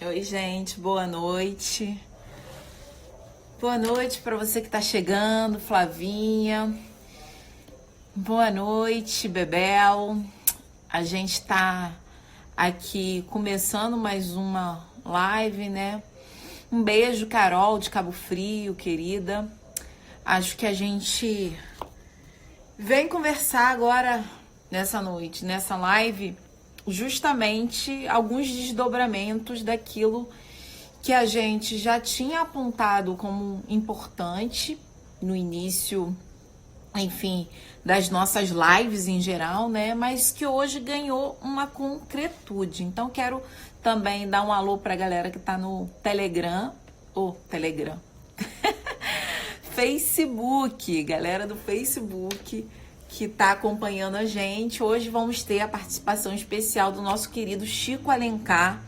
Oi, gente, boa noite. Boa noite para você que tá chegando, Flavinha. Boa noite, Bebel. A gente tá aqui começando mais uma live, né? Um beijo, Carol de Cabo Frio, querida. Acho que a gente vem conversar agora nessa noite, nessa live, justamente alguns desdobramentos daquilo que a gente já tinha apontado como importante no início, enfim, das nossas lives em geral, né? Mas que hoje ganhou uma concretude. Então quero também dar um alô pra galera que tá no Telegram, Telegram, Facebook, galera do Facebook que tá acompanhando a gente. Hoje vamos ter a participação especial do nosso querido Chico Alencar.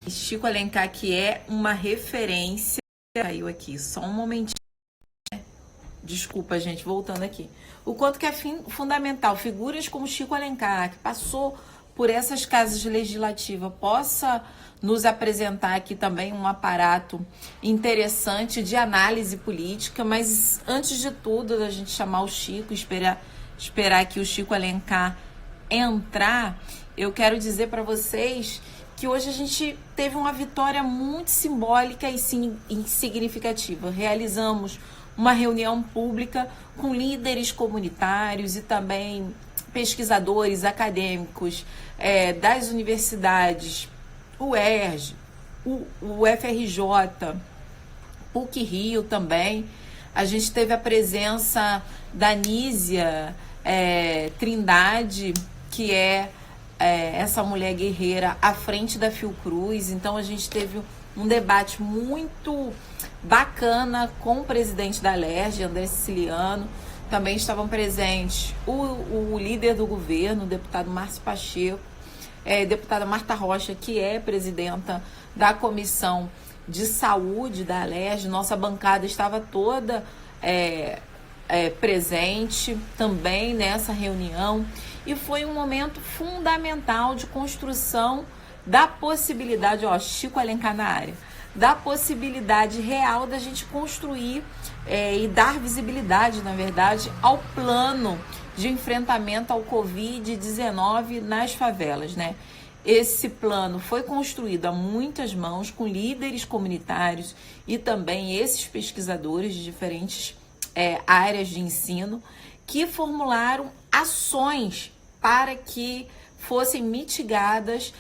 Chico Alencar, que é uma referência. Caiu aqui, só um momentinho. Desculpa, gente, voltando aqui. O quanto que é fundamental, figuras como Chico Alencar, que passou por essas casas legislativas, possa nos apresentar aqui também um aparato interessante de análise política, mas antes de tudo, da gente chamar o Chico, esperar que o Chico Alencar entrar, eu quero dizer para vocês que hoje a gente teve uma vitória muito simbólica e significativa. Realizamos uma reunião pública com líderes comunitários e também pesquisadores acadêmicos das universidades, o ERJ, o FRJ, PUC Rio também. A gente teve a presença da Nízia Trindade, que é essa mulher guerreira à frente da Fiocruz. Então a gente teve um debate muito bacana com o presidente da Alerj, André Siciliano. Também estavam presentes o líder do governo, o deputado Márcio Pacheco, deputada Marta Rocha, que é presidenta da Comissão de Saúde da Alerj. Nossa bancada estava toda presente também nessa reunião. E foi um momento fundamental de construção da possibilidade, Chico Alencar na área, da possibilidade real da gente construir e dar visibilidade, na verdade, ao plano de enfrentamento ao Covid-19 nas favelas, né? Esse plano foi construído a muitas mãos, com líderes comunitários e também esses pesquisadores de diferentes áreas de ensino, que formularam ações para que fossem mitigadas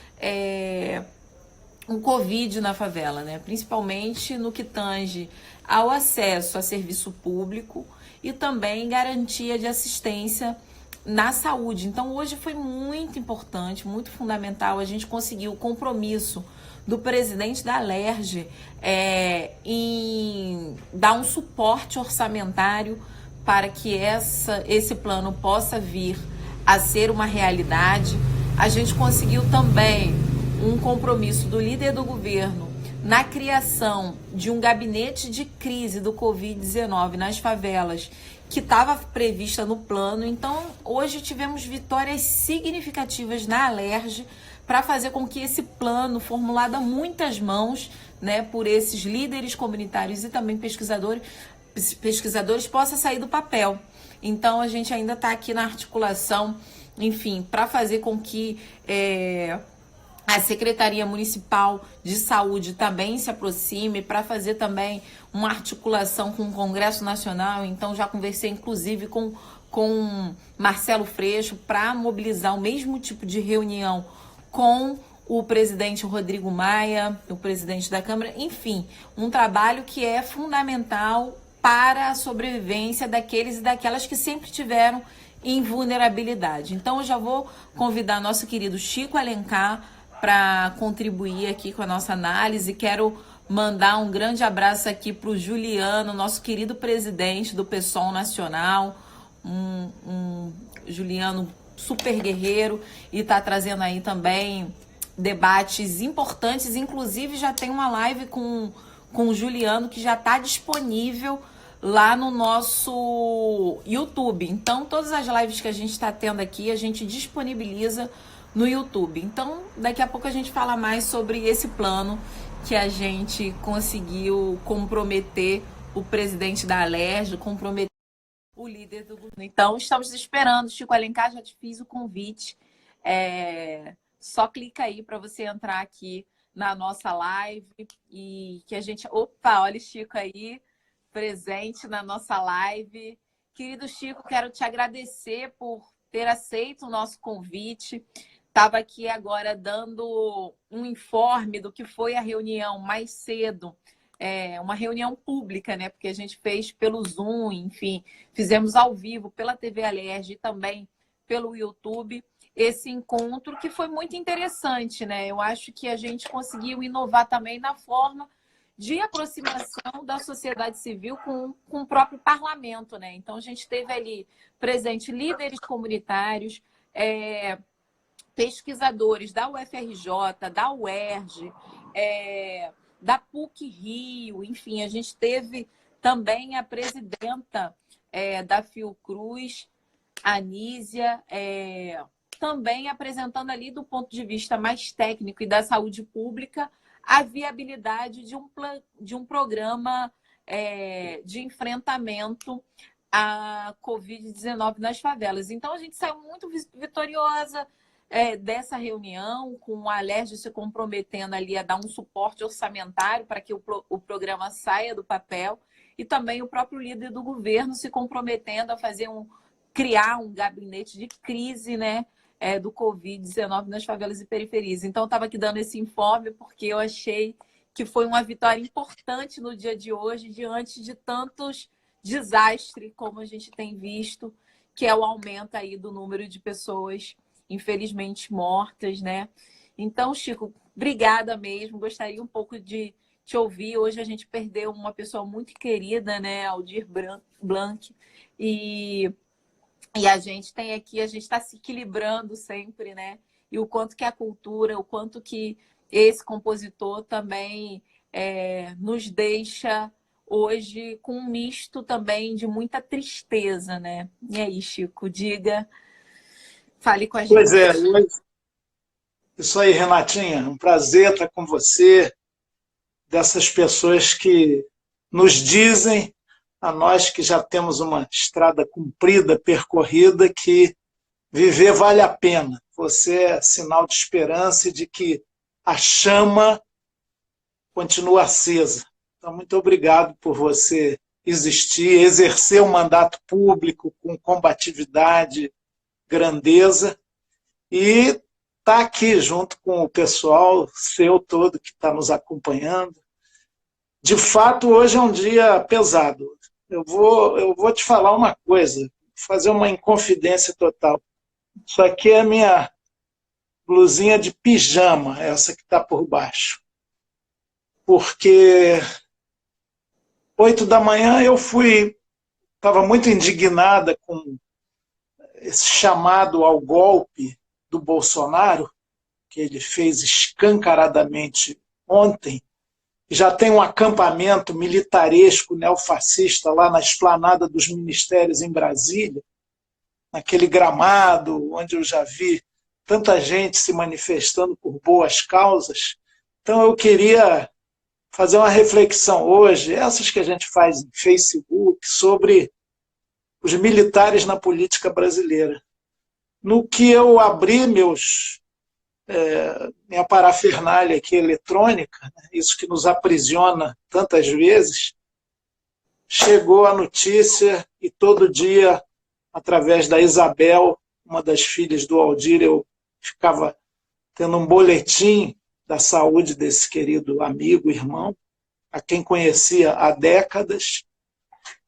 o Covid na favela, né? Principalmente no que tange ao acesso a serviço público e também garantia de assistência na saúde. Então hoje foi muito importante, muito fundamental. A gente conseguiu o compromisso do presidente da Alerj em dar um suporte orçamentário para que esse plano possa vir a ser uma realidade. A gente conseguiu também um compromisso do líder do governo na criação de um gabinete de crise do Covid-19 nas favelas, que estava prevista no plano. Então, hoje tivemos vitórias significativas na Alerj para fazer com que esse plano, formulado a muitas mãos, né, por esses líderes comunitários e também pesquisadores, possa sair do papel. Então, a gente ainda está aqui na articulação, enfim, para fazer com que a Secretaria Municipal de Saúde também se aproxime, para fazer também uma articulação com o Congresso Nacional. Então, já conversei, inclusive, com Marcelo Freixo para mobilizar o mesmo tipo de reunião com o presidente Rodrigo Maia, o presidente da Câmara. Enfim, um trabalho que é fundamental para a sobrevivência daqueles e daquelas que sempre tiveram em vulnerabilidade. Então, eu já vou convidar nosso querido Chico Alencar para contribuir aqui com a nossa análise. Quero mandar um grande abraço aqui para o Juliano, nosso querido presidente do PSOL Nacional, um Juliano super guerreiro, e está trazendo aí também debates importantes. Inclusive, já tem uma live com o Juliano que já está disponível lá no nosso YouTube. Então, todas as lives que a gente está tendo aqui, a gente disponibiliza no YouTube. Então, daqui a pouco a gente fala mais sobre esse plano que a gente conseguiu comprometer o presidente da Alerj, comprometer o líder do governo. Então, estamos esperando. Chico Alencar, já te fiz o convite. Só clica aí para você entrar aqui na nossa live e que a gente... Opa, olha o Chico aí, presente na nossa live. Querido Chico, quero te agradecer por ter aceito o nosso convite. Estava aqui agora dando um informe do que foi a reunião mais cedo, uma reunião pública, né? Porque a gente fez pelo Zoom, enfim, fizemos ao vivo pela TV Alerj e também pelo YouTube esse encontro que foi muito interessante, né? Eu acho que a gente conseguiu inovar também na forma de aproximação da sociedade civil com o próprio parlamento, né? Então a gente teve ali presente líderes comunitários, pesquisadores da UFRJ, da UERJ, da PUC Rio, enfim, a gente teve também a presidenta da Fiocruz, Anísia, também apresentando ali do ponto de vista mais técnico e da saúde pública a viabilidade de um programa de enfrentamento à Covid-19 nas favelas. Então, a gente saiu muito vitoriosa dessa reunião, com a Alerj se comprometendo ali a dar um suporte orçamentário para que o programa saia do papel, e também o próprio líder do governo se comprometendo a criar um gabinete de crise, né, do Covid-19 nas favelas e periferias. Então, eu estava aqui dando esse informe porque eu achei que foi uma vitória importante no dia de hoje, diante de tantos desastres como a gente tem visto, que é o aumento aí do número de pessoas infelizmente mortas, né? Então, Chico, obrigada mesmo. Gostaria um pouco de te ouvir. Hoje a gente perdeu uma pessoa muito querida, né? Aldir Blanc. E a gente tem aqui, a gente está se equilibrando sempre, né? E o quanto que a cultura, o quanto que esse compositor também nos deixa hoje com um misto também de muita tristeza, né? E aí, Chico, diga, fale com a gente. Pois é, isso aí, Renatinha, um prazer estar com você, dessas pessoas que nos dizem, a nós que já temos uma estrada cumprida, percorrida, que viver vale a pena. Você é sinal de esperança e de que a chama continua acesa. Então, muito obrigado por você existir, exercer o mandato público com combatividade, grandeza, e estar aqui junto com o pessoal seu todo que está nos acompanhando. De fato, hoje é um dia pesado. Eu vou te falar uma coisa, fazer uma inconfidência total. Isso aqui é a minha blusinha de pijama, essa que está por baixo. Porque 8 da manhã eu estava muito indignada com esse chamado ao golpe do Bolsonaro, que ele fez escancaradamente ontem. Já tem um acampamento militaresco neofascista lá na esplanada dos ministérios em Brasília, naquele gramado onde eu já vi tanta gente se manifestando por boas causas. Então eu queria fazer uma reflexão hoje, essas que a gente faz em Facebook, sobre os militares na política brasileira. No que eu abri minha parafernália aqui eletrônica, né, isso que nos aprisiona tantas vezes, chegou a notícia e todo dia, através da Isabel, uma das filhas do Aldir, eu ficava tendo um boletim da saúde desse querido amigo, irmão, a quem conhecia há décadas.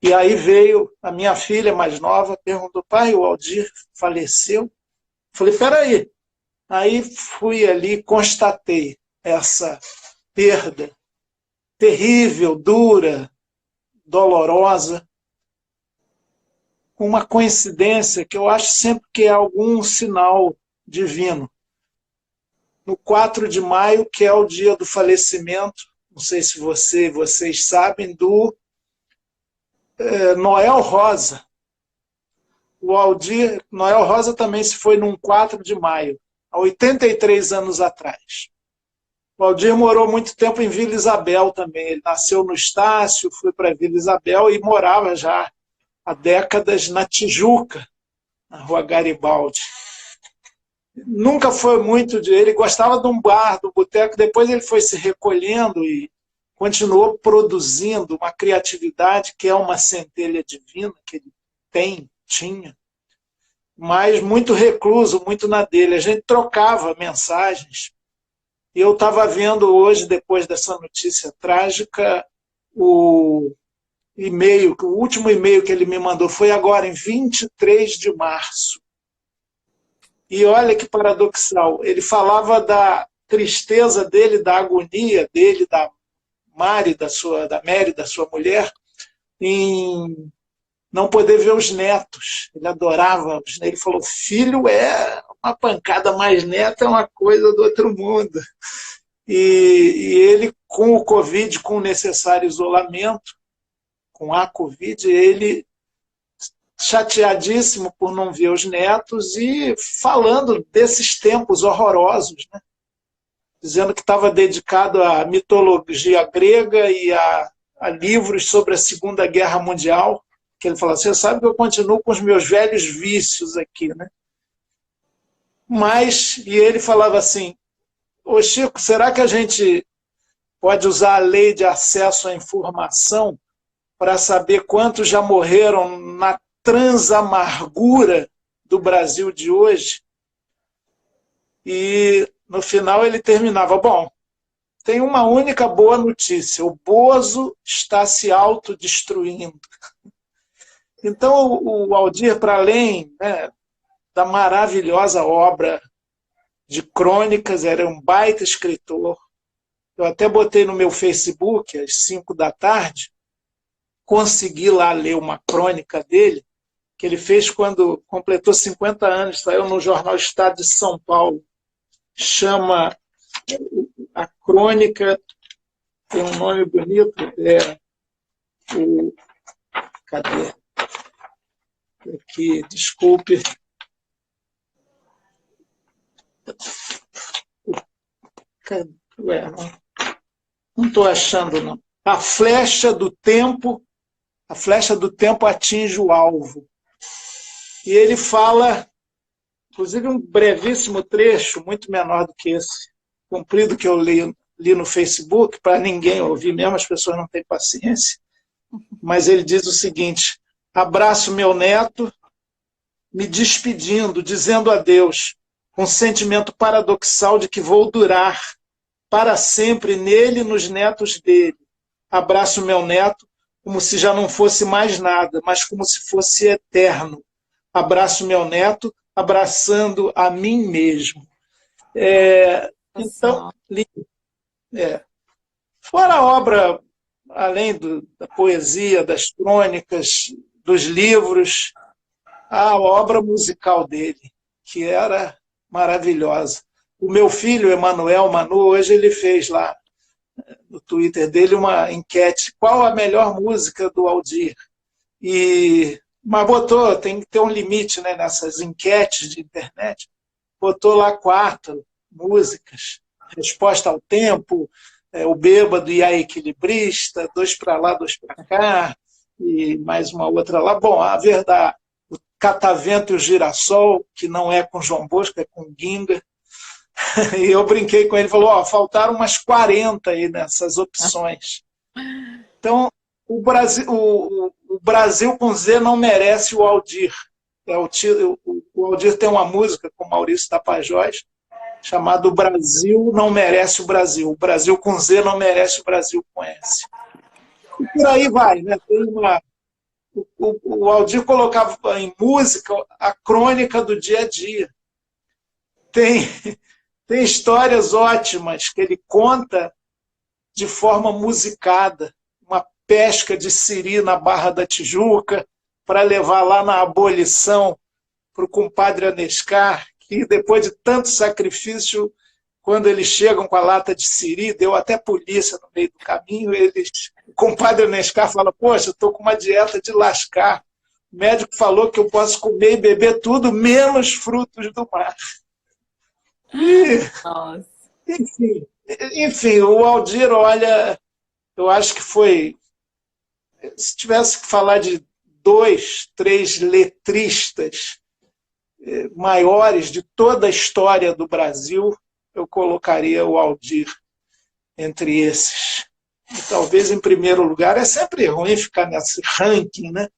E aí veio a minha filha mais nova, perguntou: pai, o Aldir faleceu? Falei: peraí. Aí fui ali, constatei essa perda terrível, dura, dolorosa, com uma coincidência que eu acho sempre que é algum sinal divino. No 4 de maio, que é o dia do falecimento, não sei se vocês sabem, do Noel Rosa. O Aldir, Noel Rosa também se foi num 4 de maio. há 83 anos atrás. O Aldir morou muito tempo em Vila Isabel também. Ele nasceu no Estácio, foi para Vila Isabel e morava já há décadas na Tijuca, na Rua Garibaldi. Nunca foi muito de ele, gostava de um bar, do boteco, depois ele foi se recolhendo e continuou produzindo uma criatividade que é uma centelha divina que ele tinha, mas muito recluso, muito na dele. A gente trocava mensagens. E eu estava vendo hoje, depois dessa notícia trágica, o último e-mail que ele me mandou foi agora, em 23 de março. E olha que paradoxal, ele falava da tristeza dele, da agonia dele, da Mary, da sua mulher, em não poder ver os netos. Ele adorava os netos. Ele falou, filho é uma pancada, mais neto é uma coisa do outro mundo. E ele, com o Covid, com o necessário isolamento, com a Covid, ele chateadíssimo por não ver os netos e falando desses tempos horrorosos, né? Dizendo que estava dedicado à mitologia grega e a livros sobre a Segunda Guerra Mundial, que ele falou, você sabe que eu continuo com os meus velhos vícios aqui, né? E ele falava assim, ô Chico, será que a gente pode usar a lei de acesso à informação para saber quantos já morreram na transamargura do Brasil de hoje? E no final ele terminava, bom, tem uma única boa notícia, o Bozo está se autodestruindo. Então o Aldir, para além, né, da maravilhosa obra de crônicas, era um baita escritor. Eu até botei no meu Facebook, às 5 da tarde, consegui lá ler uma crônica dele, que ele fez quando completou 50 anos, saiu no jornal Estado de São Paulo. Chama a crônica, tem um nome bonito, cadê? Aqui, desculpe. Não estou achando, não. A flecha do tempo atinge o alvo. E ele fala, inclusive um brevíssimo trecho, muito menor do que esse, comprido, que eu li no Facebook, para ninguém ouvir mesmo, as pessoas não têm paciência, mas ele diz o seguinte, abraço meu neto, me despedindo, dizendo adeus, com um sentimento paradoxal de que vou durar para sempre nele e nos netos dele. Abraço meu neto como se já não fosse mais nada, mas como se fosse eterno. Abraço meu neto, abraçando a mim mesmo. Então, fora a obra, além da poesia, das crônicas, dos livros, a obra musical dele, que era maravilhosa. O meu filho, Emanuel Manu, hoje ele fez lá no Twitter dele uma enquete, qual a melhor música do Aldir? Mas botou, tem que ter um limite, né, nessas enquetes de internet, botou lá 4 músicas, Resposta ao Tempo, O Bêbado e a Equilibrista, 2 para lá, 2 para cá, e mais uma outra lá. Bom, a verdade, o Catavento e o Girassol, que não é com João Bosco, é com Ginga. E eu brinquei com ele, falou, faltaram umas 40 aí nessas opções. Então, o Brasil com Z não merece o Aldir. O Aldir tem uma música com Maurício Tapajós, chamada O Brasil não merece o Brasil. O Brasil com Z não merece o Brasil com S. E por aí vai, né? O Aldir colocava em música a crônica do dia a dia. Tem histórias ótimas que ele conta de forma musicada. Uma pesca de siri na Barra da Tijuca para levar lá na abolição para o compadre Anescar, que depois de tanto sacrifício, quando eles chegam com a lata de siri, deu até polícia no meio do caminho, o compadre Anescar fala, poxa, eu estou com uma dieta de lascar. O médico falou que eu posso comer e beber tudo, menos frutos do mar. E, Nossa. enfim, enfim, o Aldir, olha, eu acho que foi, se tivesse que falar de dois, três letristas maiores de toda a história do Brasil, eu colocaria o Aldir entre esses. E talvez em primeiro lugar, é sempre ruim ficar nesse ranking, né?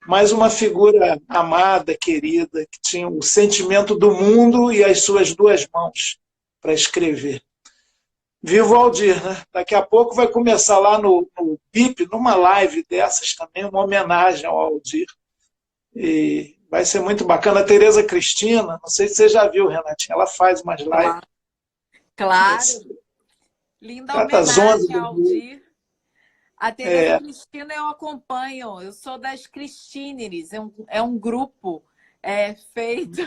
Mas uma figura amada, querida, que tinha o sentimento do mundo e as suas duas mãos para escrever. Viva o Aldir, né? Daqui a pouco vai começar lá no BIP, numa live dessas também, uma homenagem ao Aldir. E vai ser muito bacana. A Tereza Cristina, não sei se você já viu, Renatinha, ela faz umas lives. Claro. Claro. Linda Das 11 homenagem do ao dia. Aldir. A Tereza Cristina eu acompanho, eu sou das Cristineres, é um grupo feito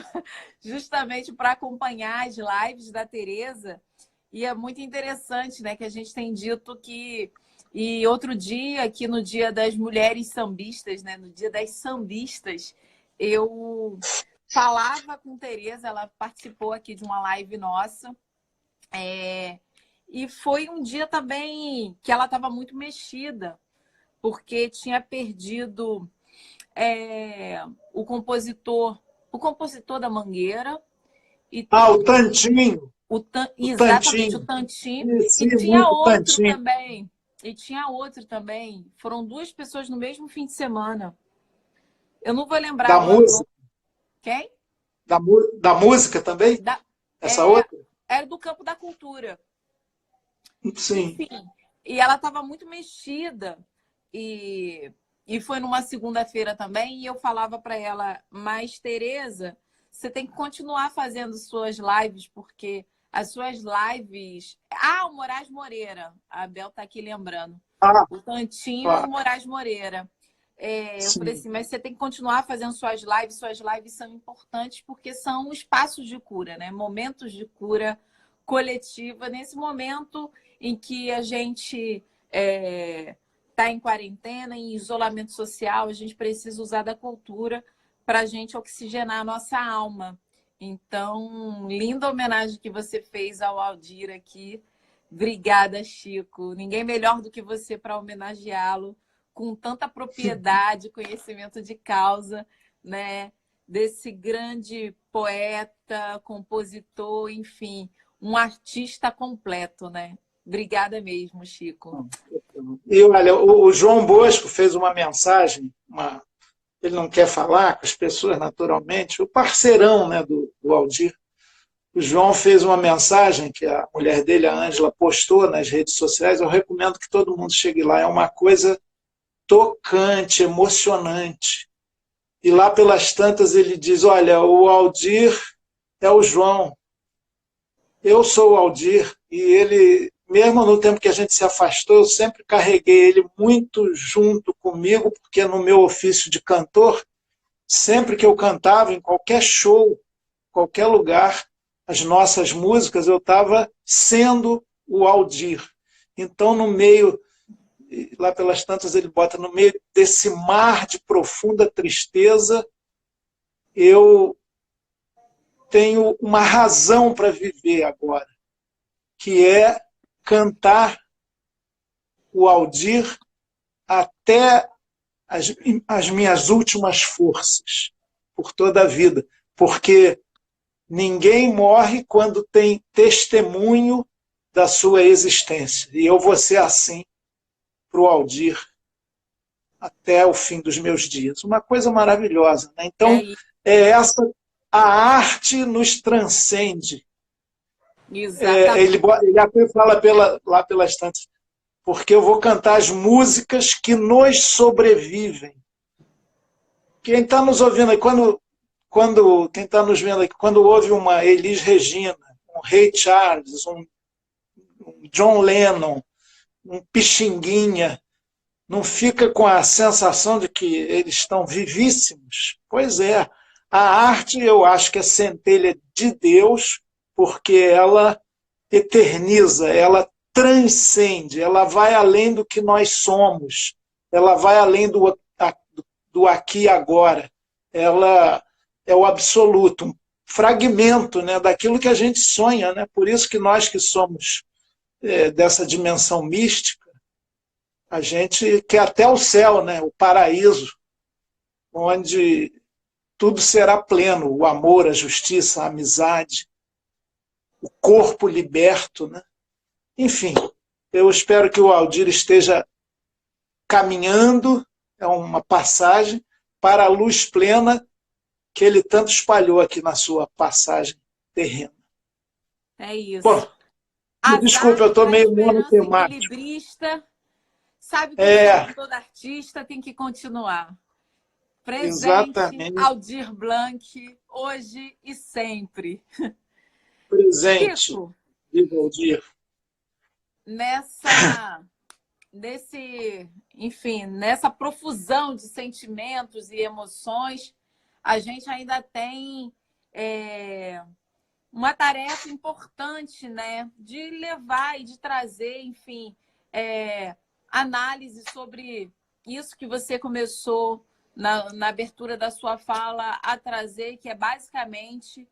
justamente para acompanhar as lives da Tereza, e é muito interessante, né, que a gente tem dito que... E outro dia, aqui no Dia das Mulheres Sambistas, né, no Dia das Sambistas, eu falava com Tereza, ela participou aqui de uma live nossa, e foi um dia também que ela estava muito mexida, porque tinha perdido o compositor da Mangueira. O Tantinho. Exatamente, o Tantinho. Conheci E tinha muito o outro Tantinho. também. Foram duas pessoas no mesmo fim de semana. Eu não vou lembrar Da agora o nome. música? Quem? Da música também? Essa outra? Era do campo da cultura. Sim. Enfim, e ela estava muito mexida e foi numa segunda-feira também, e eu falava para ela, mas Tereza, você tem que continuar fazendo suas lives, porque as suas lives... o Moraes Moreira, a Bel está aqui lembrando. O Tantinho e o Moraes Moreira. Eu falei assim, mas você tem que continuar fazendo suas lives são importantes porque são espaços de cura, né? Momentos de cura coletiva, nesse momento em que a gente está em quarentena, em isolamento social, a gente precisa usar da cultura para a gente oxigenar a nossa alma. Então, linda homenagem que você fez ao Aldir aqui. Obrigada, Chico. Ninguém melhor do que você para homenageá-lo com tanta propriedade, conhecimento de causa, né? Desse grande poeta, compositor, enfim, um artista completo, né? Obrigada mesmo, Chico. E olha, o João Bosco fez uma mensagem, ele não quer falar com as pessoas naturalmente, o parceirão, né, do Aldir. O João fez uma mensagem que a mulher dele, a Ângela, postou nas redes sociais. Eu recomendo que todo mundo chegue lá. É uma coisa tocante, emocionante. E lá pelas tantas ele diz, olha, o Aldir é o João. Eu sou o Aldir. E ele, mesmo no tempo que a gente se afastou, eu sempre carreguei ele muito junto comigo, porque no meu ofício de cantor, sempre que eu cantava, em qualquer show, qualquer lugar, as nossas músicas, eu estava sendo o Aldir. Então, no meio, lá pelas tantas ele bota, no meio desse mar de profunda tristeza, eu tenho uma razão para viver agora, que é cantar o Aldir até as minhas últimas forças, por toda a vida. Porque ninguém morre quando tem testemunho da sua existência. E eu vou ser assim para o Aldir até o fim dos meus dias. Uma coisa maravilhosa, né? Então, a arte nos transcende. Ele até fala lá pelas tantas, porque eu vou cantar as músicas que nos sobrevivem. Quem está nos ouvindo aí, quem está nos vendo aqui, quando ouve uma Elis Regina, um Ray Charles, um John Lennon, um Pixinguinha, não fica com a sensação de que eles estão vivíssimos? Pois é, a arte eu acho que é centelha de Deus, porque ela eterniza, ela transcende, ela vai além do que nós somos, ela vai além do aqui e agora, ela é o absoluto, fragmento, né, daquilo que a gente sonha, né? Por isso que nós que somos dessa dimensão mística, a gente quer até o céu, né, o paraíso, onde tudo será pleno, o amor, a justiça, a amizade, o corpo liberto, né? Enfim, eu espero que o Aldir esteja caminhando, é uma passagem, para a luz plena que ele tanto espalhou aqui na sua passagem terrena. É isso. Bom, desculpa, eu estou meio monotemático. Equilibrista, sabe que todo artista tem que continuar. Presente, exatamente. Aldir Blanc, hoje e sempre. Presente, Chico, viva Aldir. Nessa profusão de sentimentos e emoções, a gente ainda tem uma tarefa importante, né, de levar e de trazer, enfim, análise sobre isso que você começou na abertura da sua fala a trazer, que é basicamente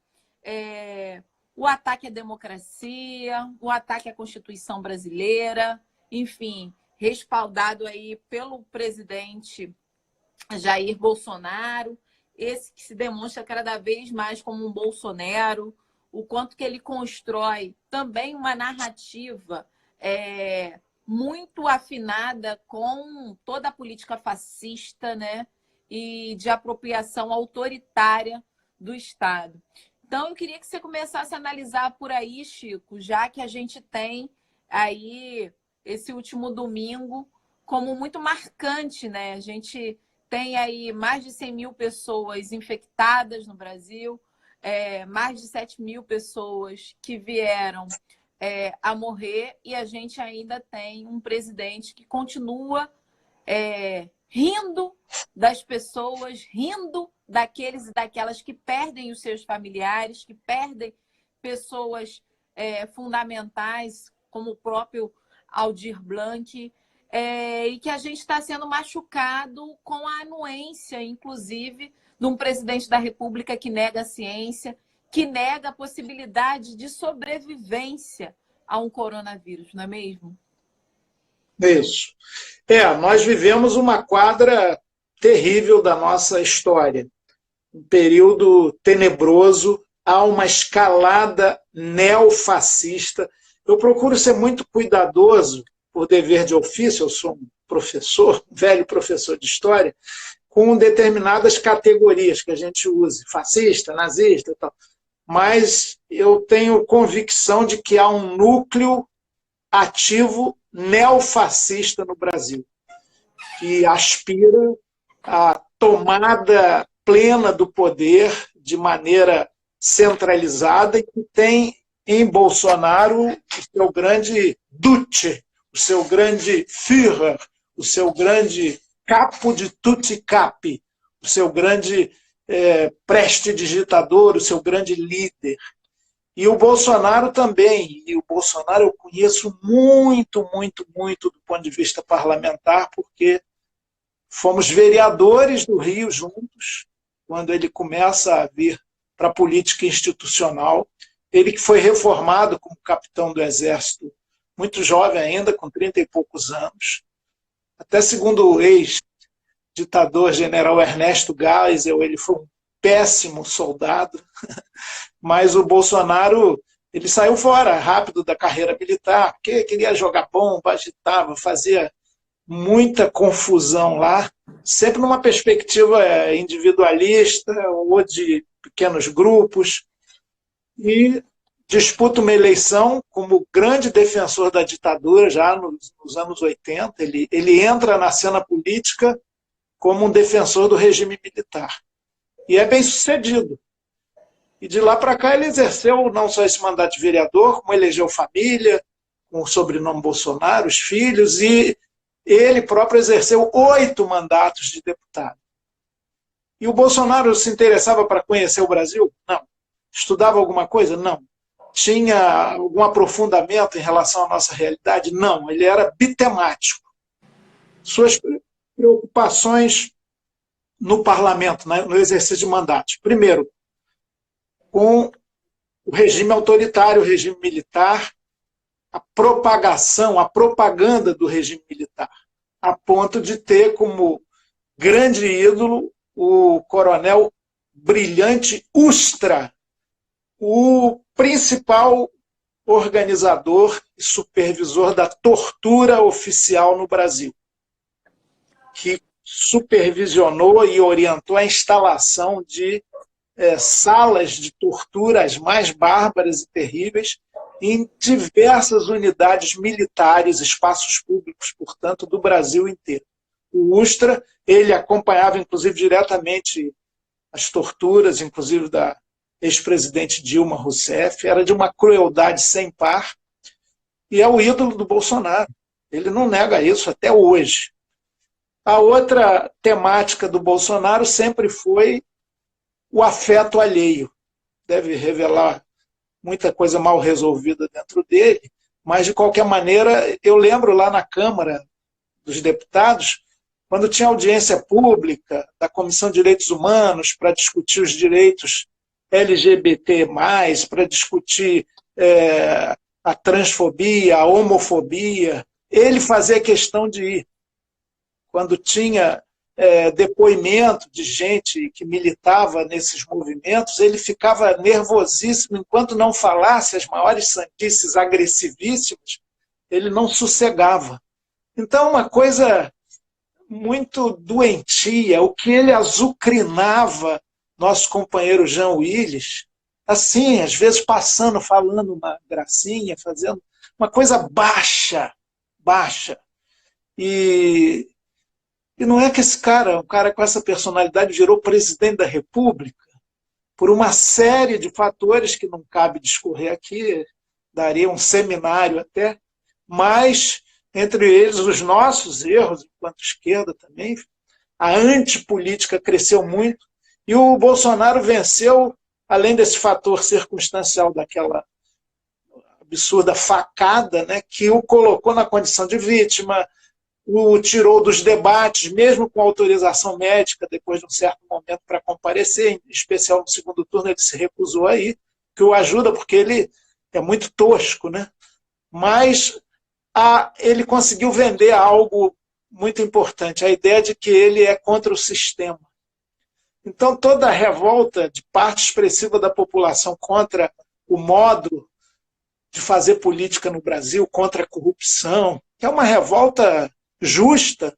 o ataque à democracia, o ataque à Constituição brasileira, enfim, respaldado aí pelo presidente Jair Bolsonaro, esse que se demonstra cada vez mais como um Bolsonaro, o quanto que ele constrói também uma narrativa muito afinada com toda a política fascista, né, e de apropriação autoritária do Estado. Então, eu queria que você começasse a analisar por aí, Chico, já que a gente tem aí esse último domingo como muito marcante, né? A gente tem aí mais de 100 mil pessoas infectadas no Brasil, mais de 7 mil pessoas que vieram a morrer, e a gente ainda tem um presidente que continua rindo das pessoas, rindo daqueles e daquelas que perdem os seus familiares, que perdem pessoas fundamentais, como o próprio Aldir Blanc, e que a gente está sendo machucado com a anuência, inclusive, de um presidente da República que nega a ciência, que nega a possibilidade de sobrevivência a um coronavírus, não é mesmo? Isso. Nós vivemos uma quadra terrível da nossa história. Um período tenebroso, há uma escalada neofascista. Eu procuro ser muito cuidadoso, por dever de ofício, eu sou um professor, um velho professor de história, com determinadas categorias que a gente use, fascista, nazista e tal. Mas eu tenho convicção de que há um núcleo ativo neofascista no Brasil, que aspira à tomada plena do poder de maneira centralizada e que tem em Bolsonaro o seu grande Duce, o seu grande Führer, o seu grande capo de tutti capi, o seu grande prestidigitador, o seu grande líder. E o Bolsonaro também. E o Bolsonaro eu conheço muito, muito, muito do ponto de vista parlamentar, porque fomos vereadores do Rio juntos, quando ele começa a vir para a política institucional. Ele que foi reformado como capitão do Exército, muito jovem ainda, com 30 e poucos anos. Até segundo o ex-ditador general Ernesto Geisel, ele foi um péssimo soldado, mas o Bolsonaro ele saiu fora rápido da carreira militar, porque queria jogar bomba, agitava, fazia muita confusão lá, sempre numa perspectiva individualista ou de pequenos grupos, e disputa uma eleição como grande defensor da ditadura já nos anos 80. Ele entra na cena política como um defensor do regime militar. E é bem sucedido. E de lá para cá ele exerceu não só esse mandato de vereador, como elegeu família, com o sobrenome Bolsonaro, os filhos, e ele próprio exerceu 8 mandatos de deputado. E o Bolsonaro se interessava para conhecer o Brasil? Não. Estudava alguma coisa? Não. Tinha algum aprofundamento em relação à nossa realidade? Não. Ele era bitemático. Suas preocupações no parlamento, no exercício de mandatos. Primeiro, com o regime autoritário, o regime militar, a propagação, a propaganda do regime militar, a ponto de ter como grande ídolo o coronel Brilhante Ustra, o principal organizador e supervisor da tortura oficial no Brasil, que supervisionou e orientou a instalação de salas de tortura as mais bárbaras e terríveis em diversas unidades militares, espaços públicos, portanto, do Brasil inteiro. O Ustra, ele acompanhava, inclusive, diretamente as torturas, inclusive da ex-presidente Dilma Rousseff, era de uma crueldade sem par, e é o ídolo do Bolsonaro. Ele não nega isso até hoje. A outra temática do Bolsonaro sempre foi o afeto alheio. Deve revelar muita coisa mal resolvida dentro dele, mas, de qualquer maneira, eu lembro lá na Câmara dos Deputados, quando tinha audiência pública da Comissão de Direitos Humanos para discutir os direitos LGBT+, para discutir a transfobia, a homofobia, ele fazia questão de ir. Quando tinha depoimento de gente que militava nesses movimentos, ele ficava nervosíssimo, enquanto não falasse as maiores sandices agressivíssimas, ele não sossegava. Então, uma coisa muito doentia, o que ele azucrinava nosso companheiro Jean Willis, assim, às vezes passando, falando uma gracinha, fazendo uma coisa baixa. E não é que esse cara, um cara com essa personalidade, virou presidente da República por uma série de fatores que não cabe discorrer aqui, daria um seminário até, mas, entre eles, os nossos erros, enquanto esquerda também, a antipolítica cresceu muito, e o Bolsonaro venceu, além desse fator circunstancial daquela absurda facada, né, que o colocou na condição de vítima, o tirou dos debates, mesmo com autorização médica, depois de um certo momento para comparecer, em especial no segundo turno ele se recusou aí, que o ajuda porque ele é muito tosco, né? Mas ele conseguiu vender algo muito importante, a ideia de que ele é contra o sistema. Então, toda a revolta de parte expressiva da população contra o modo de fazer política no Brasil, contra a corrupção, que é uma revolta justa,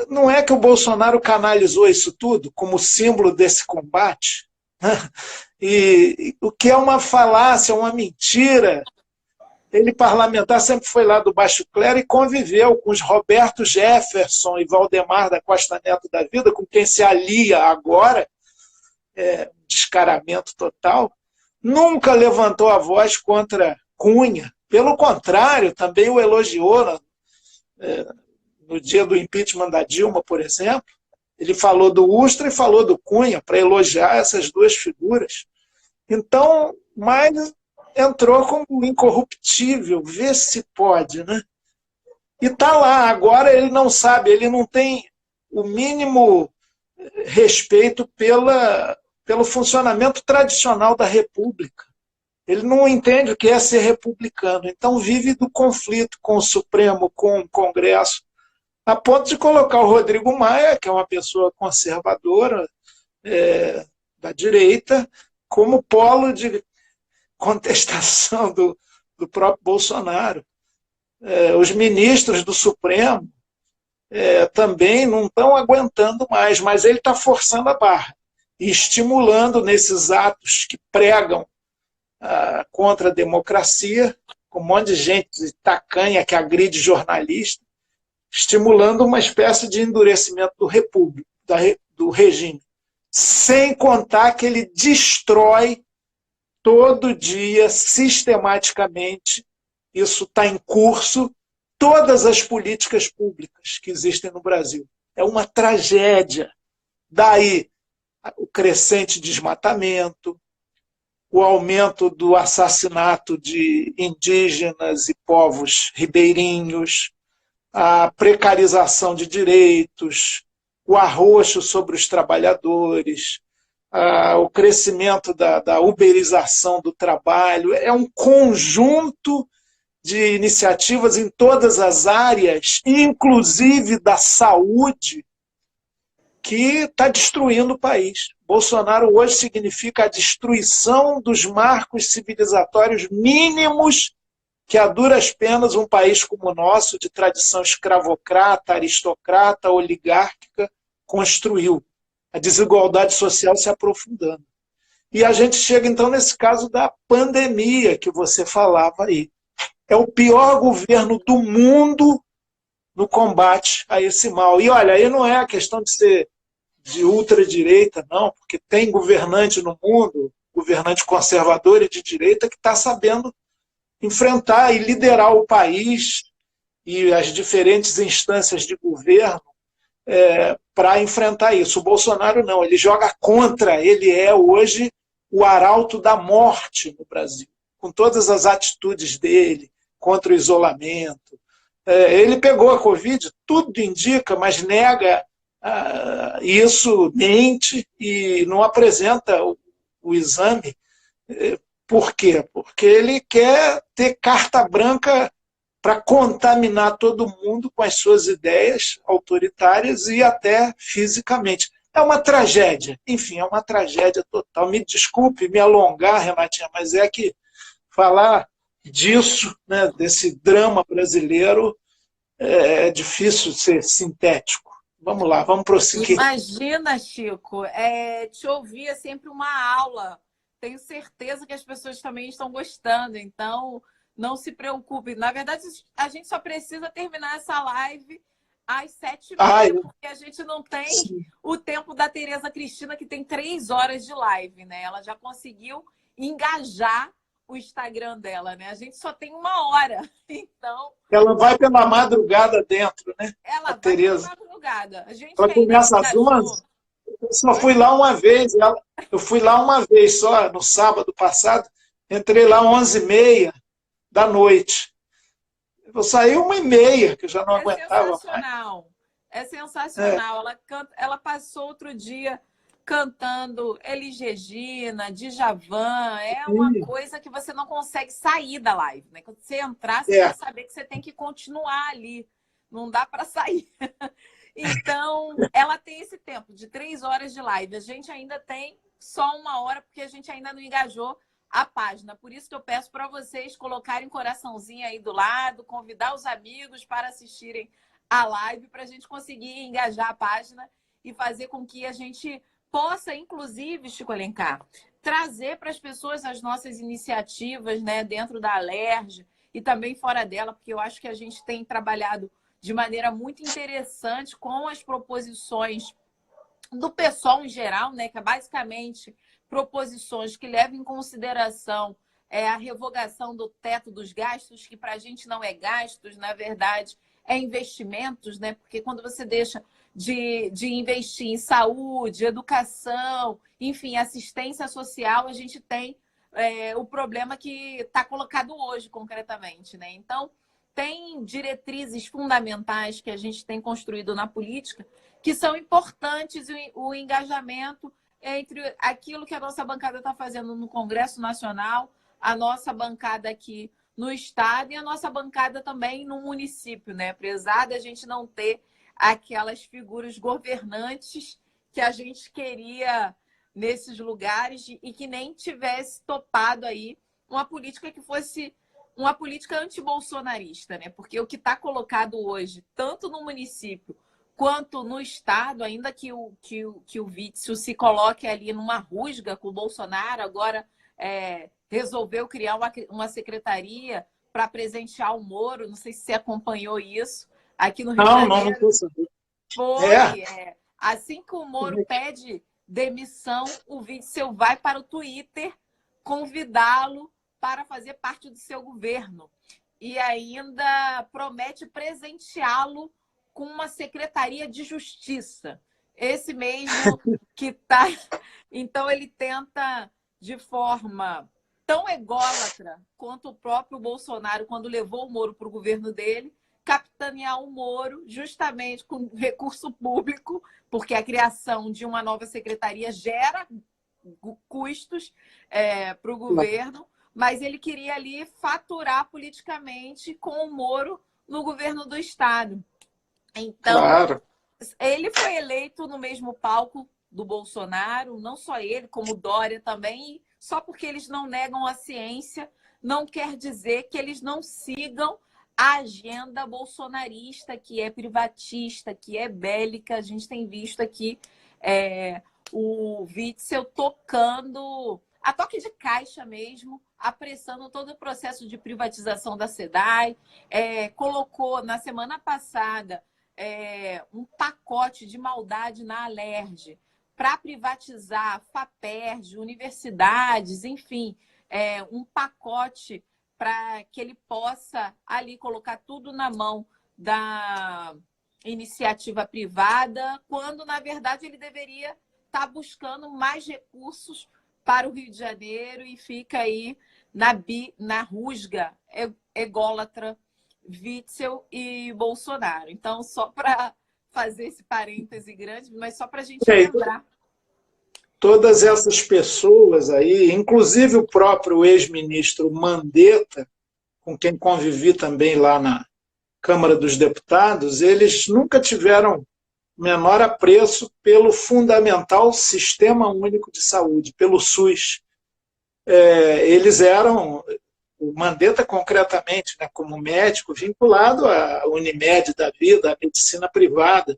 não é que o Bolsonaro canalizou isso tudo como símbolo desse combate? E o que é uma falácia, uma mentira. Ele, parlamentar, sempre foi lá do baixo clero e conviveu com os Roberto Jefferson e Valdemar da Costa Neto da vida, com quem se alia agora, descaramento total. Nunca levantou a voz contra Cunha. Pelo contrário, também o elogiou no dia do impeachment da Dilma, por exemplo. Ele falou do Ustra e falou do Cunha, para elogiar essas duas figuras. Então, mas entrou como incorruptível, vê se pode, né? E está lá, agora ele não sabe, ele não tem o mínimo respeito pelo funcionamento tradicional da República. Ele não entende o que é ser republicano, então vive do conflito com o Supremo, com o Congresso, a ponto de colocar o Rodrigo Maia, que é uma pessoa conservadora, da direita, como polo de contestação do próprio Bolsonaro. Os ministros do Supremo também não estão aguentando mais, mas ele está forçando a barra e estimulando nesses atos que pregam contra a democracia, com um monte de gente tacanha que agride jornalista, estimulando uma espécie de endurecimento do regime, sem contar que ele destrói todo dia, sistematicamente, isso está em curso, todas as políticas públicas que existem no Brasil. É uma tragédia. Daí o crescente desmatamento, o aumento do assassinato de indígenas e povos ribeirinhos, a precarização de direitos, o arroxo sobre os trabalhadores, o crescimento da uberização do trabalho, é um conjunto de iniciativas em todas as áreas, inclusive da saúde, que está destruindo o país. Bolsonaro hoje significa a destruição dos marcos civilizatórios mínimos que, a duras penas, um país como o nosso, de tradição escravocrata, aristocrata, oligárquica, construiu. A desigualdade social se aprofundando. E a gente chega, então, nesse caso da pandemia que você falava aí. É o pior governo do mundo no combate a esse mal. E olha, aí não é a questão de ser de ultradireita, não, porque tem governante no mundo, governante conservador e de direita, que está sabendo enfrentar e liderar o país e as diferentes instâncias de governo para enfrentar isso. O Bolsonaro não, ele joga contra, ele é hoje o arauto da morte no Brasil, com todas as atitudes dele contra o isolamento. Ele pegou a Covid, tudo indica, mas nega isso, mente e não apresenta o exame. Por quê? Porque ele quer ter carta branca para contaminar todo mundo com as suas ideias autoritárias e até fisicamente. É uma tragédia, enfim, é uma tragédia total. Me desculpe me alongar, Renatinha, mas é que falar disso, né, desse drama brasileiro, é difícil ser sintético. Vamos lá, vamos prosseguir. Imagina, Chico, te ouvir é sempre uma aula. Tenho certeza que as pessoas também estão gostando, então não se preocupe. Na verdade, a gente só precisa terminar essa live às 7h30, porque a gente não tem o tempo da Tereza Cristina, que tem 3 horas de live, né? Ela já conseguiu engajar o Instagram dela, né? A gente só tem 1 hora, então... Ela vai pela madrugada dentro, né? Ela vai Tereza. pela madrugada. A gente ela começa às 11. Eu só fui lá uma vez. Eu fui lá uma vez só, no sábado passado. Entrei lá 11h30 da noite. Eu saí 1h30, que eu já não aguentava mais. Sensacional. É sensacional. Ela passou outro dia cantando Elis Regina, Djavan. É uma coisa que você não consegue sair da live, né? Quando você entrar, você vai saber que você tem que continuar ali. Não dá para sair. Então, ela tem esse tempo de 3 horas de live. A gente ainda tem só 1 hora, porque a gente ainda não engajou a página. Por isso que eu peço para vocês colocarem coraçãozinho aí do lado, convidar os amigos para assistirem a live, para a gente conseguir engajar a página e fazer com que a gente possa, inclusive, Chico Alencar, trazer para as pessoas as nossas iniciativas, né, dentro da Alerj e também fora dela, porque eu acho que a gente tem trabalhado de maneira muito interessante com as proposições do pessoal em geral, né, que é basicamente proposições que levam em consideração a revogação do teto dos gastos, que para a gente não é gastos, na verdade, é investimentos, né? Porque quando você deixa de investir em saúde, educação, enfim, assistência social, a gente tem o problema que está colocado hoje, concretamente, né? Então, tem diretrizes fundamentais que a gente tem construído na política que são importantes, o engajamento entre aquilo que a nossa bancada está fazendo no Congresso Nacional, a nossa bancada aqui no Estado e a nossa bancada também no município, né? Apesar da gente não ter aquelas figuras governantes que a gente queria nesses lugares e que nem tivesse topado aí uma política que fosse uma política antibolsonarista, né? Porque o que está colocado hoje, tanto no município quanto no Estado, ainda que o Witzel se coloque ali numa rusga com o Bolsonaro, agora resolveu criar uma secretaria para presentear o Moro, não sei se você acompanhou isso, aqui no Rio de Janeiro. Não estou sabendo. Foi. Assim que o Moro pede demissão, o Witzel vai para o Twitter convidá-lo para fazer parte do seu governo. E ainda promete presenteá-lo com uma secretaria de justiça. Esse mesmo que está... Então, ele tenta, de forma tão ególatra quanto o próprio Bolsonaro, quando levou o Moro para o governo dele, capitanear o Moro justamente com recurso público, porque a criação de uma nova secretaria gera custos para o governo, mas ele queria ali faturar politicamente com o Moro no governo do Estado. Então, Claro. ele foi eleito no mesmo palco do Bolsonaro, não só ele, como o Dória também, e só porque eles não negam a ciência, não quer dizer que eles não sigam a agenda bolsonarista, que é privatista, que é bélica. A gente tem visto aqui o Witzel tocando, a toque de caixa mesmo, apressando todo o processo de privatização da SEDAI, colocou na semana passada um pacote de maldade na Alerj para privatizar FAPERJ, universidades, enfim, um pacote para que ele possa ali colocar tudo na mão da iniciativa privada, quando, na verdade, ele deveria estar buscando mais recursos para o Rio de Janeiro e fica aí na rusga ególatra Witzel e Bolsonaro. Então, só para fazer esse parêntese grande, mas só para a gente lembrar. Todas essas pessoas aí, inclusive o próprio ex-ministro Mandetta, com quem convivi também lá na Câmara dos Deputados, eles nunca tiveram menor apreço pelo fundamental Sistema Único de Saúde, pelo SUS. Eles eram, o Mandetta concretamente, né, como médico, vinculado à Unimed da vida, à medicina privada.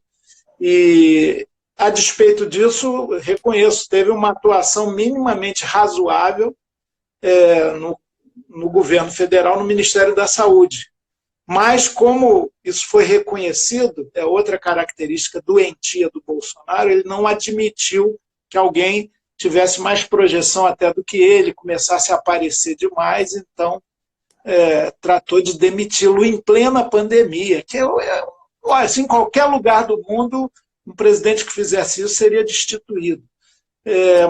E, a despeito disso, reconheço, teve uma atuação minimamente razoável no governo federal, no Ministério da Saúde. Mas, como isso foi reconhecido, é outra característica doentia do Bolsonaro, ele não admitiu que alguém tivesse mais projeção até do que ele, começasse a aparecer demais, então tratou de demiti-lo em plena pandemia, que assim, em qualquer lugar do mundo, um presidente que fizesse isso seria destituído.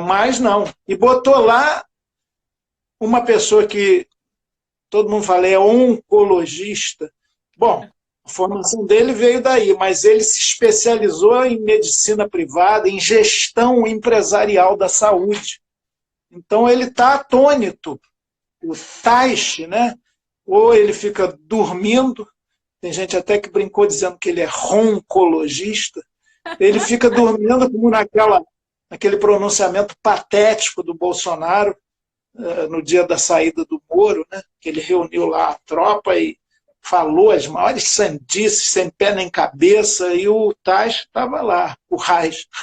Mas não. E botou lá uma pessoa que todo mundo fala é oncologista. Bom, a formação dele veio daí, mas ele se especializou em medicina privada, em gestão empresarial da saúde. Então ele está atônito. O Taish, né? Ou ele fica dormindo, tem gente até que brincou dizendo que ele é roncologista, ele fica dormindo como naquele pronunciamento patético do Bolsonaro, no dia da saída do Moro, né, que ele reuniu lá a tropa e falou as maiores sandices, sem pé nem cabeça, e o Taish estava lá, o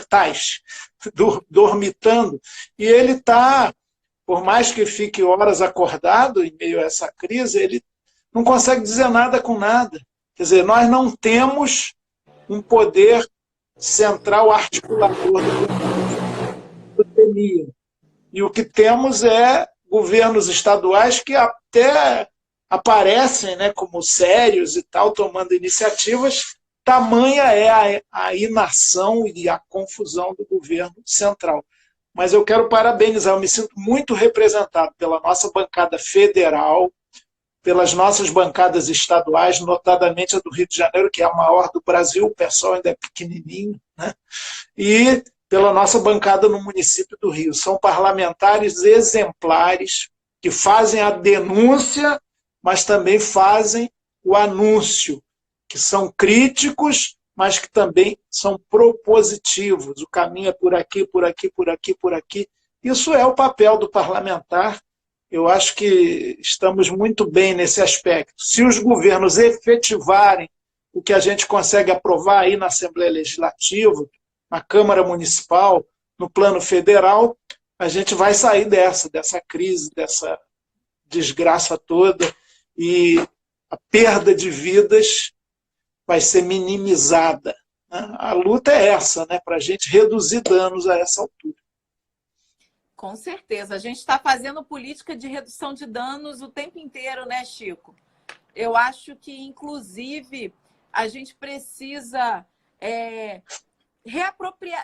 Taish, dormitando. E ele está, por mais que fique horas acordado em meio a essa crise, ele não consegue dizer nada com nada. Quer dizer, nós não temos um poder central articulador da pandemia. E o que temos é governos estaduais que até aparecem, né, como sérios e tal, tomando iniciativas, tamanha é a inação e a confusão do governo central. Mas eu quero parabenizar, eu me sinto muito representado pela nossa bancada federal, pelas nossas bancadas estaduais, notadamente a do Rio de Janeiro, que é a maior do Brasil, o pessoal ainda é pequenininho, né? E pela nossa bancada no município do Rio. São parlamentares exemplares que fazem a denúncia, mas também fazem o anúncio, que são críticos, mas que também são propositivos. O caminho é por aqui, por aqui, por aqui, por aqui. Isso é o papel do parlamentar. Eu acho que estamos muito bem nesse aspecto. Se os governos efetivarem o que a gente consegue aprovar aí na Assembleia Legislativa, na Câmara Municipal, no plano federal, a gente vai sair dessa crise, dessa desgraça toda, e a perda de vidas vai ser minimizada. A luta é essa, né, para a gente reduzir danos a essa altura. Com certeza. A gente está fazendo política de redução de danos o tempo inteiro, né, Chico? Eu acho que, inclusive, a gente precisa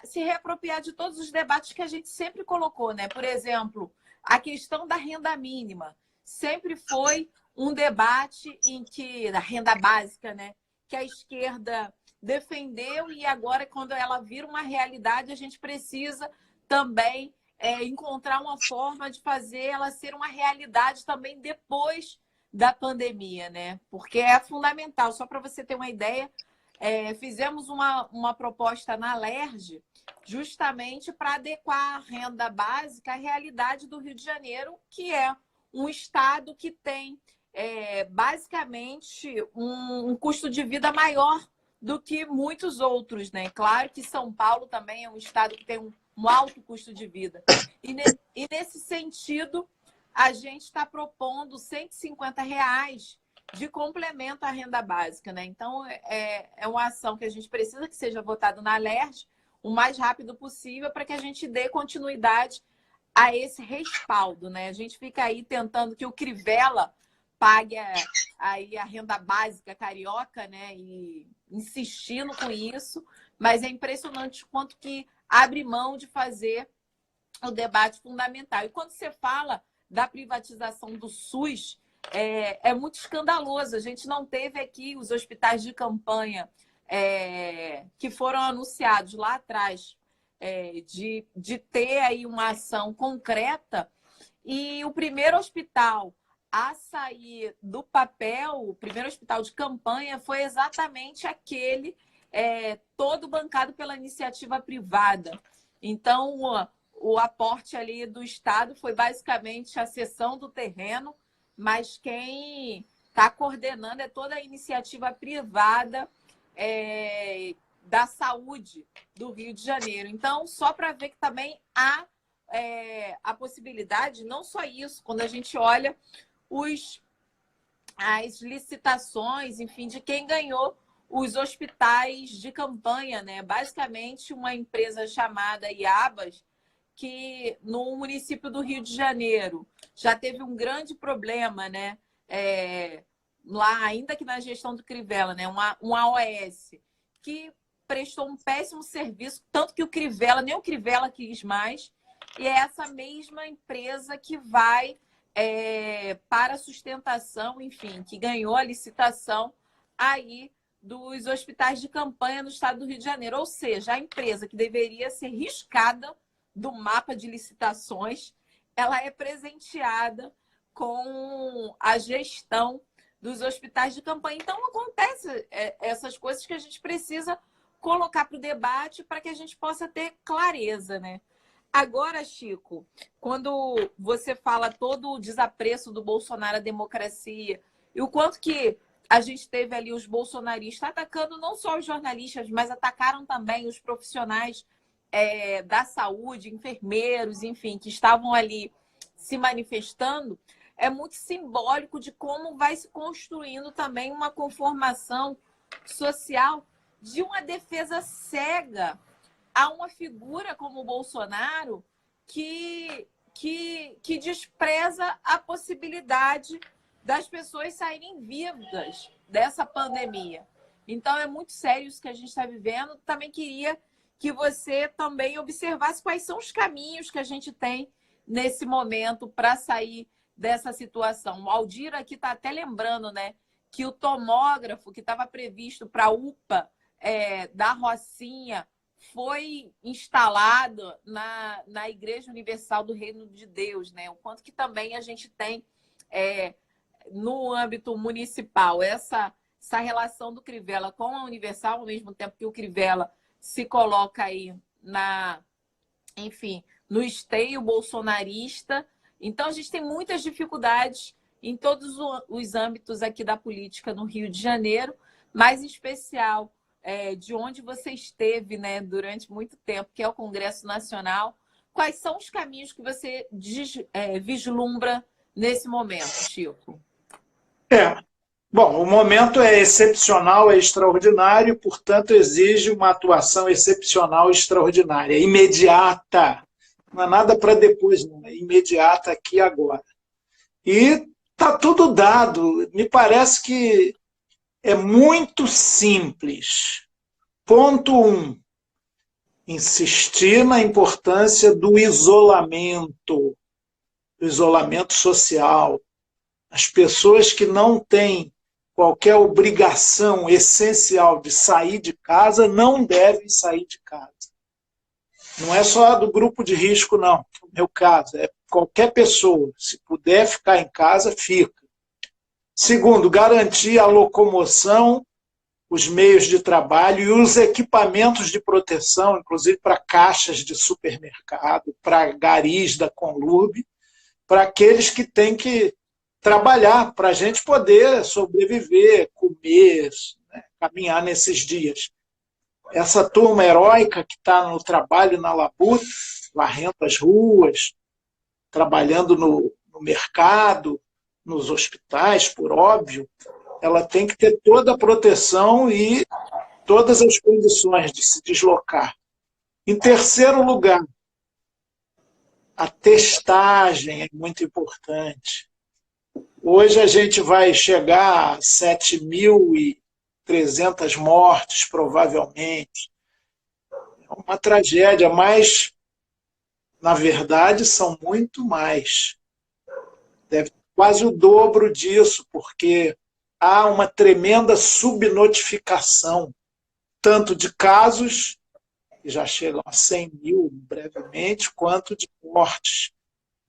se reapropriar de todos os debates que a gente sempre colocou, né? Por exemplo, a questão da renda mínima sempre foi um debate em que, da renda básica, né? Que a esquerda defendeu, e agora, quando ela vira uma realidade, a gente precisa também encontrar uma forma de fazer ela ser uma realidade também depois da pandemia, né? Porque é fundamental. Só para você ter uma ideia, fizemos uma proposta na LERJ justamente para adequar a renda básica à realidade do Rio de Janeiro, que é um estado que tem basicamente um custo de vida maior do que muitos outros, né? Claro que São Paulo também é um estado que tem um alto custo de vida. E nesse sentido, a gente está propondo R$ 150 de complemento à renda básica, né? Então, é uma ação que a gente precisa que seja votada na LERJ o mais rápido possível para que a gente dê continuidade a esse respaldo, né? A gente fica aí tentando que o Crivella pague aí a renda básica carioca, né? E insistindo com isso, mas é impressionante quanto que abre mão de fazer o debate fundamental. E quando você fala da privatização do SUS, é muito escandaloso. A gente não teve aqui os hospitais de campanha que foram anunciados lá atrás de ter aí uma ação concreta, e o primeiro hospital a sair do papel, o primeiro hospital de campanha, foi exatamente aquele todo bancado pela iniciativa privada. Então, o aporte ali do Estado foi basicamente a cessão do terreno, mas quem está coordenando é toda a iniciativa privada da saúde do Rio de Janeiro. Então, só para ver que também há a possibilidade, não só isso, quando a gente olha as licitações, enfim, de quem ganhou os hospitais de campanha, né? Basicamente, uma empresa chamada Iabas, que no município do Rio de Janeiro já teve um grande problema, né? Lá, ainda que na gestão do Crivella, né? Um AOS, que prestou um péssimo serviço, tanto que nem o Crivella quis mais, e é essa mesma empresa que vai para a sustentação, enfim, que ganhou a licitação aí dos hospitais de campanha no estado do Rio de Janeiro. Ou seja, a empresa que deveria ser riscada do mapa de licitações, ela é presenteada com a gestão dos hospitais de campanha. Então, acontece essas coisas que a gente precisa colocar para o debate para que a gente possa ter clareza, né? Agora, Chico, quando você fala todo o desapreço do Bolsonaro à democracia e o quanto que a gente teve ali os bolsonaristas atacando não só os jornalistas, mas atacaram também os profissionais da saúde, enfermeiros, enfim, que estavam ali se manifestando, é muito simbólico de como vai se construindo também uma conformação social de uma defesa cega a uma figura como o Bolsonaro que despreza a possibilidade das pessoas saírem vivas dessa pandemia. Então, é muito sério isso que a gente está vivendo. Também queria que você também observasse quais são os caminhos que a gente tem nesse momento para sair dessa situação. O Aldir aqui está até lembrando, né, que o tomógrafo que estava previsto para a UPA da Rocinha foi instalado na Igreja Universal do Reino de Deus, né? O quanto que também a gente tem no âmbito municipal essa relação do Crivella com a Universal, ao mesmo tempo que o Crivella se coloca aí no esteio bolsonarista. Então, a gente tem muitas dificuldades em todos os âmbitos aqui da política no Rio de Janeiro, mas em especial de onde você esteve, né, durante muito tempo, que é o Congresso Nacional. Quais são os caminhos que você vislumbra nesse momento, Chico? Bom, o momento é excepcional, é extraordinário, portanto, exige uma atuação excepcional, extraordinária, imediata. Não é nada para depois, não. É imediata aqui e agora. E está tudo dado. Me parece que é muito simples. Ponto 1. Insistir na importância do isolamento social. As pessoas que não têm qualquer obrigação essencial de sair de casa não devem sair de casa. Não é só do grupo de risco, não. No meu caso, é qualquer pessoa. Se puder ficar em casa, fica. Segundo, garantir a locomoção, os meios de trabalho e os equipamentos de proteção, inclusive para caixas de supermercado, para garis da Conlurb, para aqueles que têm que trabalhar, para a gente poder sobreviver, comer, né, caminhar nesses dias. Essa turma heróica que está no trabalho na labuta, varrendo as ruas, trabalhando no mercado, nos hospitais, por óbvio, ela tem que ter toda a proteção e todas as condições de se deslocar. Em terceiro lugar, a testagem é muito importante. Hoje a gente vai chegar a 7.300 mortes, provavelmente. É uma tragédia, mas, na verdade, são muito mais. Deve ter quase o dobro disso, porque há uma tremenda subnotificação, tanto de casos, que já chegam a 100 mil brevemente, quanto de mortes.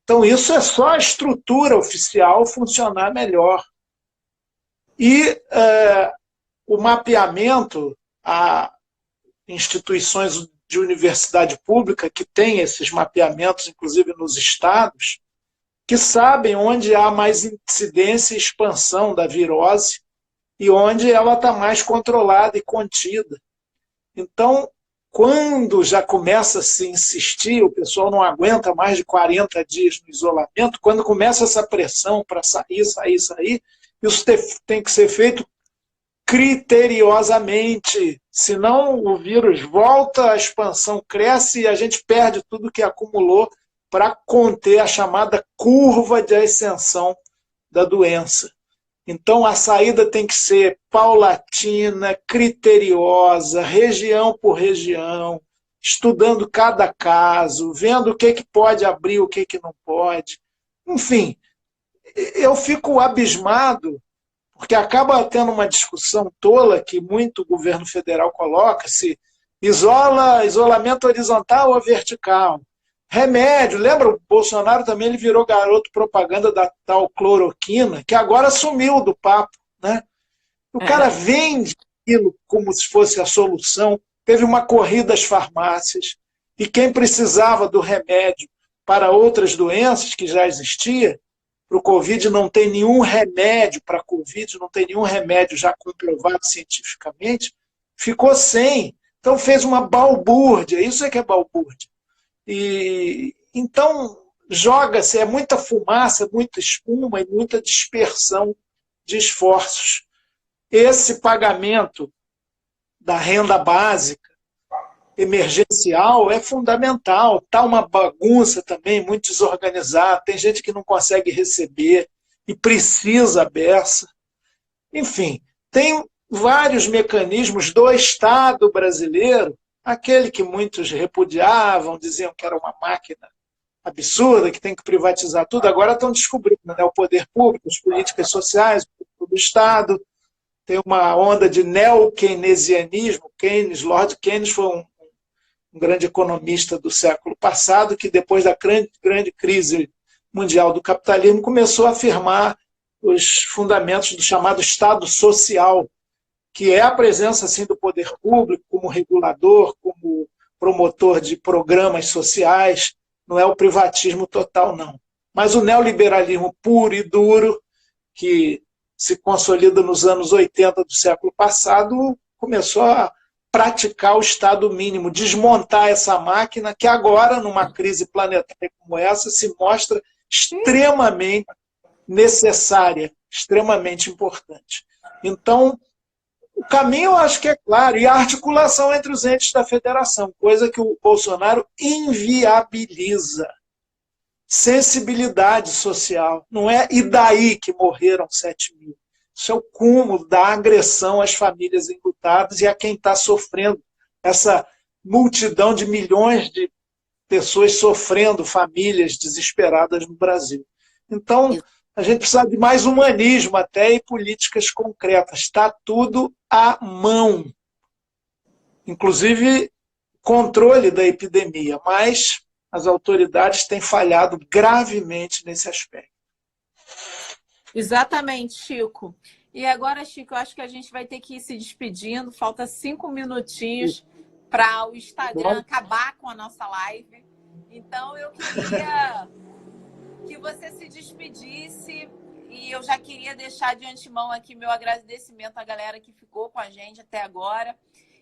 Então, isso é só a estrutura oficial funcionar melhor. E o mapeamento, há instituições de universidade pública que têm esses mapeamentos, inclusive nos estados, que sabem onde há mais incidência e expansão da virose e onde ela está mais controlada e contida. Então, quando já começa a se insistir, o pessoal não aguenta mais de 40 dias no isolamento, quando começa essa pressão para sair, isso tem que ser feito criteriosamente, senão o vírus volta, a expansão cresce e a gente perde tudo que acumulou para conter a chamada curva de ascensão da doença. Então, a saída tem que ser paulatina, criteriosa, região por região, estudando cada caso, vendo o que pode abrir, o que não pode. Enfim, eu fico abismado, porque acaba tendo uma discussão tola que muito governo federal coloca, se isolamento horizontal ou vertical. Remédio, lembra? O Bolsonaro também ele virou garoto propaganda da tal cloroquina, que agora sumiu do papo, né? O cara vende aquilo como se fosse a solução. Teve uma corrida às farmácias, e quem precisava do remédio para outras doenças que já existia, para o Covid não tem nenhum remédio, para a Covid não tem nenhum remédio já comprovado cientificamente, ficou sem. Então fez uma balbúrdia, isso é que é balbúrdia. E então joga-se, é muita fumaça, muita espuma e muita dispersão de esforços. Esse pagamento da renda básica emergencial é fundamental. Está uma bagunça também, muito desorganizada, tem gente que não consegue receber e precisa a beça. Enfim, tem vários mecanismos do Estado brasileiro, aquele que muitos repudiavam, diziam que era uma máquina absurda, que tem que privatizar tudo, agora estão descobrindo, né? O poder público, as políticas sociais, o do Estado. Tem uma onda de neo-keynesianismo. Lord Keynes foi um grande economista do século passado, que depois da grande crise mundial do capitalismo começou a afirmar os fundamentos do chamado Estado social, que é a presença assim, do poder público como regulador, como promotor de programas sociais, não é o privatismo total, não. Mas o neoliberalismo puro e duro, que se consolida nos anos 80 do século passado, começou a praticar o Estado mínimo, desmontar essa máquina que agora, numa crise planetária como essa, se mostra extremamente necessária, extremamente importante. Então, o caminho eu acho que é claro, e a articulação entre os entes da federação, coisa que o Bolsonaro inviabiliza. Sensibilidade social, não é e daí que morreram 7 mil. Isso é o cúmulo da agressão às famílias enlutadas e a quem está sofrendo, essa multidão de milhões de pessoas sofrendo, famílias desesperadas no Brasil. Então, a gente precisa de mais humanismo até e políticas concretas. Está tudo à mão. Inclusive, controle da epidemia, mas as autoridades têm falhado gravemente nesse aspecto. Exatamente, Chico. E agora, Chico, eu acho que a gente vai ter que ir se despedindo. Falta 5 minutinhos para o Instagram acabar com a nossa live. Então, eu queria que você se despedisse e eu já queria deixar de antemão aqui meu agradecimento à galera que ficou com a gente até agora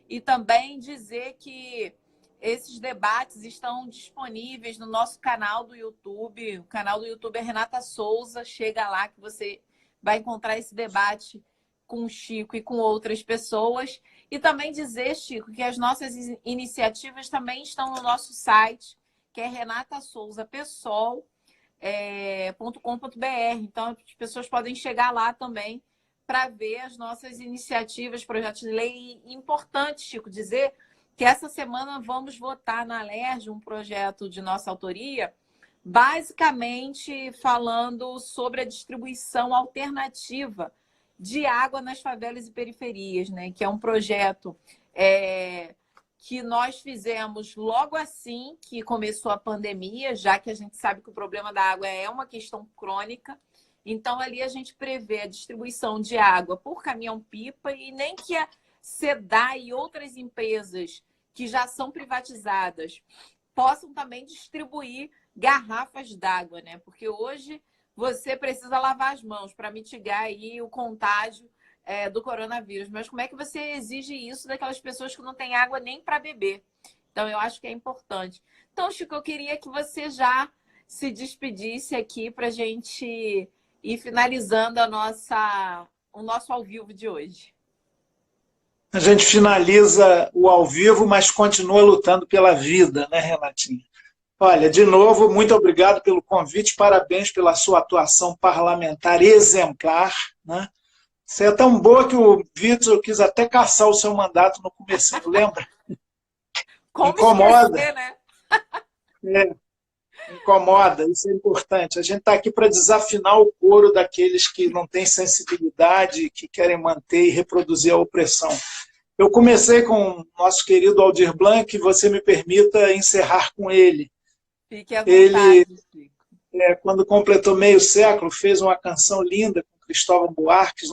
e também dizer que esses debates estão disponíveis no nosso canal do YouTube. O canal do YouTube é Renata Souza. Chega lá que você vai encontrar esse debate com o Chico e com outras pessoas. E também dizer, Chico, que as nossas iniciativas também estão no nosso site, que é renatasouza.com.br. Então, as pessoas podem chegar lá também para ver as nossas iniciativas, projetos de lei. E importante, Chico, dizer que essa semana vamos votar na Alerj um projeto de nossa autoria, basicamente falando sobre a distribuição alternativa de água nas favelas e periferias, né? Que é um projeto que nós fizemos logo assim que começou a pandemia, já que a gente sabe que o problema da água é uma questão crônica. Então, ali a gente prevê a distribuição de água por caminhão-pipa e nem que a SEDAI e outras empresas que já são privatizadas possam também distribuir garrafas d'água, né? Porque hoje você precisa lavar as mãos para mitigar aí o contágio do coronavírus. Mas como é que você exige isso daquelas pessoas que não têm água nem para beber? Então, eu acho que é importante. Então, Chico, eu queria que você já se despedisse aqui para a gente ir finalizando o nosso ao vivo de hoje. A gente finaliza o ao vivo, mas continua lutando pela vida, né, Renatinha? Olha, de novo, muito obrigado pelo convite, parabéns pela sua atuação parlamentar exemplar, né? Você é tão boa que o Vitor quis até caçar o seu mandato no começo, lembra? Como incomoda, esquecer, né? Incomoda, isso é importante. A gente está aqui para desafinar o coro daqueles que não têm sensibilidade, que querem manter e reproduzir a opressão. Eu comecei com o nosso querido Aldir Blanc, que você me permita encerrar com ele. Fique à vontade, Chico. Quando completou meio século, fez uma canção linda com Cristóvão Buarque,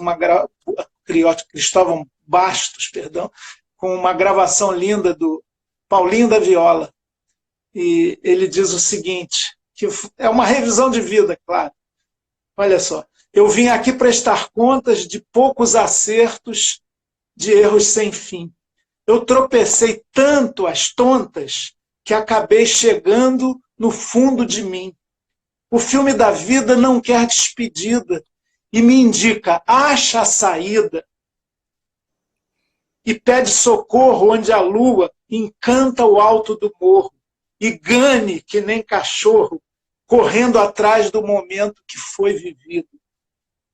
Cristóvão Bastos, perdão, com uma gravação linda do Paulinho da Viola. E ele diz o seguinte, que é uma revisão de vida, claro. Olha só, eu vim aqui prestar contas de poucos acertos, de erros sem fim. Eu tropecei tanto às tontas que acabei chegando no fundo de mim. O filme da vida não quer despedida e me indica, acha a saída e pede socorro onde a lua encanta o alto do morro e gane que nem cachorro, correndo atrás do momento que foi vivido.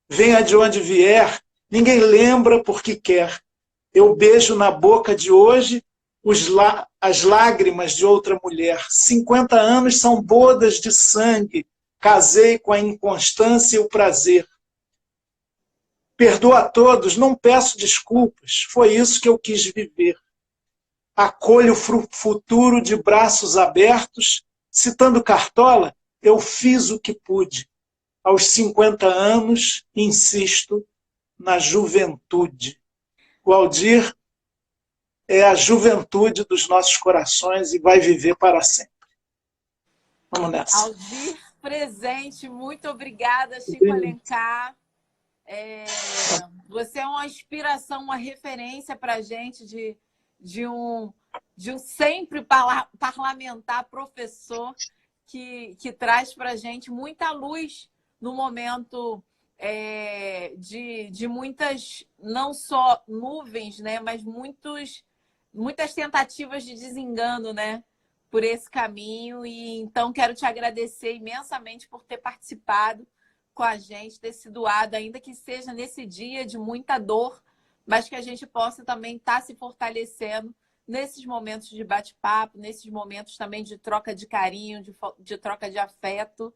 Venha de onde vier, ninguém lembra porque quer. Eu beijo na boca de hoje as lágrimas de outra mulher. 50 anos são bodas de sangue. Casei com a inconstância e o prazer. Perdoo a todos, não peço desculpas. Foi isso que eu quis viver. Acolho o futuro de braços abertos. Citando Cartola, eu fiz o que pude. Aos 50 anos, insisto na juventude. O Aldir é a juventude dos nossos corações e vai viver para sempre. Vamos nessa. Aldir presente, muito obrigada, Chico Alencar. Você é uma inspiração, uma referência para a gente de um sempre parlamentar, professor, que traz para a gente muita luz no momento de muitas, não só nuvens, né, mas muitas tentativas de desengano, né, por esse caminho. E então quero te agradecer imensamente por ter participado com a gente, ter se doado, ainda que seja nesse dia de muita dor, mas que a gente possa também estar se fortalecendo nesses momentos de bate-papo, nesses momentos também de troca de carinho, de troca de afeto,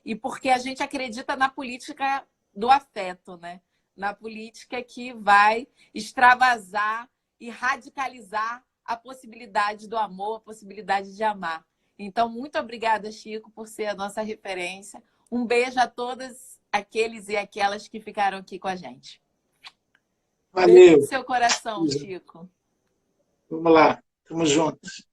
e porque a gente acredita na política do afeto, né? Na política que vai extravasar e radicalizar a possibilidade do amor, a possibilidade de amar. Então, muito obrigada, Chico, por ser a nossa referência. Um beijo a todos aqueles e aquelas que ficaram aqui com a gente. Valeu. Beijo no seu coração, Chico. Vamos lá. Tamo juntos.